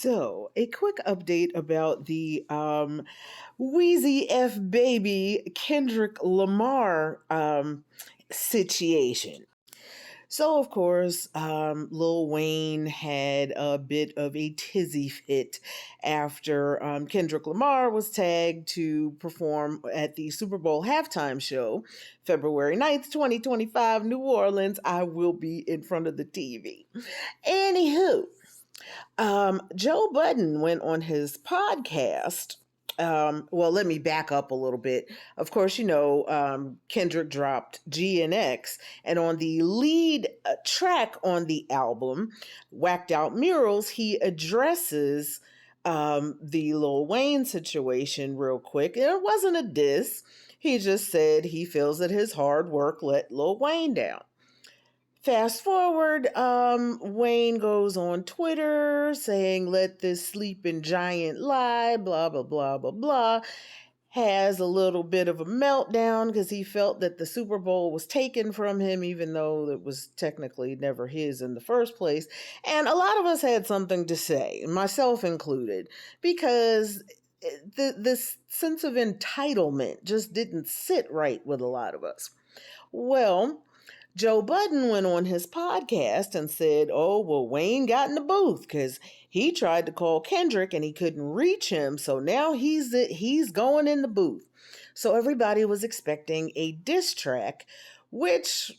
So, a quick update about the Wheezy F Baby Kendrick Lamar situation. So, of course, Lil Wayne had a bit of a tizzy fit after Kendrick Lamar was tagged to perform at the Super Bowl halftime show, February 9th, 2025, New Orleans. I will be in front of the TV. Anywho, Joe Budden went on his podcast. Well, let me back up a little bit. Of course, Kendrick dropped G and X, and on the lead track on the album, Whacked Out Murals, he addresses the Lil Wayne situation real quick. It wasn't a diss. He just said he feels that his hard work let Lil Wayne down. Fast forward, Wayne goes on Twitter saying, "Let this sleeping giant lie, blah, blah, blah, blah, blah." Has a little bit of a meltdown because he felt that the Super Bowl was taken from him, even though it was technically never his in the first place. And a lot of us had something to say, myself included, because this sense of entitlement just didn't sit right with a lot of us. Well, Joe Budden went on his podcast and said, "Oh, well, Wayne got in the booth because he tried to call Kendrick and he couldn't reach him. So now he's going in the booth." So everybody was expecting a diss track, which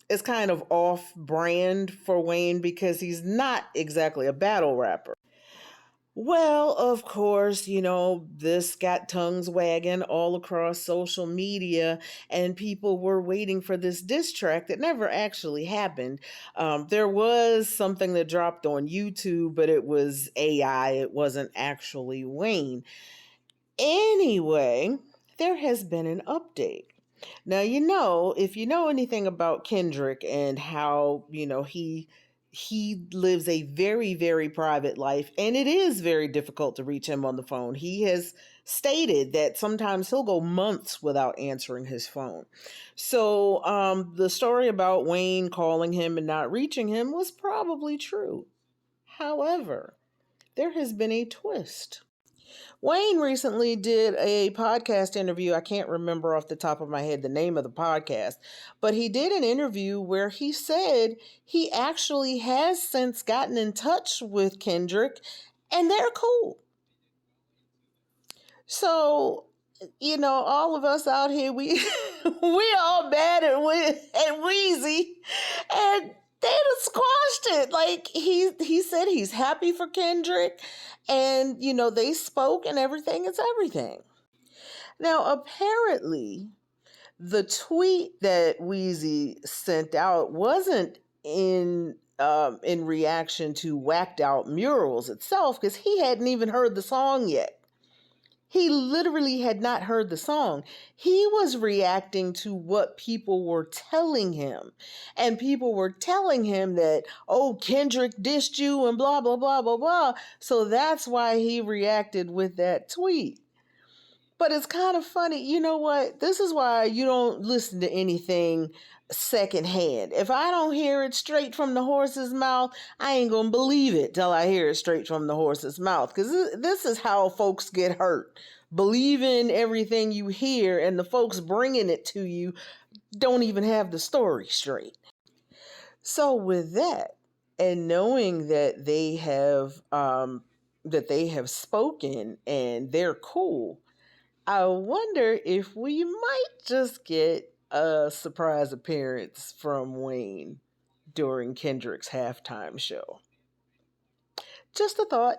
is kind of off brand for Wayne because he's not exactly a battle rapper. Well, of course, this got tongues wagging all across social media, and people were waiting for this diss track that never actually happened. There was something that dropped on YouTube, but it was AI, it wasn't actually Wayne. Anyway, there has been an update. Now, if you know anything about Kendrick and how, he lives a very, very private life, and it is very difficult to reach him on the phone. He has stated that sometimes he'll go months without answering his phone. So the story about Wayne calling him and not reaching him was probably true. However, there has been a twist. Wayne recently did a podcast interview. I can't remember off the top of my head the name of the podcast, but he did an interview where he said he actually has since gotten in touch with Kendrick and they're cool. So, all of us out here, we we all mad at Wheezy, and they done squashed it. Like he said he's happy for Kendrick, and they spoke and everything. It's everything. Now, apparently, the tweet that Wheezy sent out wasn't in reaction to Whacked Out Murals itself, because he hadn't even heard the song yet. He literally had not heard the song. He was reacting to what people were telling him. And people were telling him that, "Oh, Kendrick dissed you and blah, blah, blah, blah, blah." So that's why he reacted with that tweet. But it's kind of funny. You know what? This is why you don't listen to anything secondhand. If I don't hear it straight from the horse's mouth, I ain't going to believe it till I hear it straight from the horse's mouth. Because this is how folks get hurt. Believing everything you hear, and the folks bringing it to you don't even have the story straight. So with that, and knowing that they have spoken and they're cool, I wonder if we might just get a surprise appearance from Wayne during Kendrick's halftime show. Just a thought.